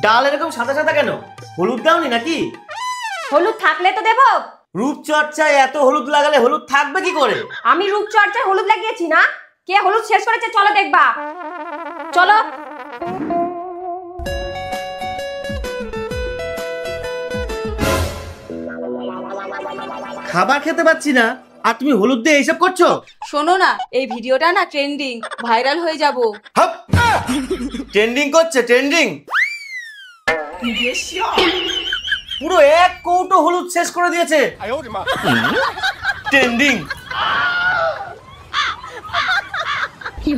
ডাল এরকম সাদা সাদা কেন? হলুদ দাওনি নাকি? হলুদ থাকলে তো দেবো। রূপচর্চায় এত হলুদ লাগালে হলুদ থাকবে কি করে? আমি রূপচর্চায় হলুদ লাগিয়েছি না? কে হলুদ শেষ করেছে চলো দেখবা। চলো। খাবার খেতে পাচ্ছি না আর তুমি হলুদ দিয়ে এইসব করছো? শোনো না, এই ভিডিওটা না ট্রেন্ডিং, ভাইরাল হয়ে যাব। ট্রেন্ডিং করছে ট্রেন্ডিং? পুরো এক কৌটো হলুদ শেষ করে দিয়েছে। ট্রেন্ডিং। কি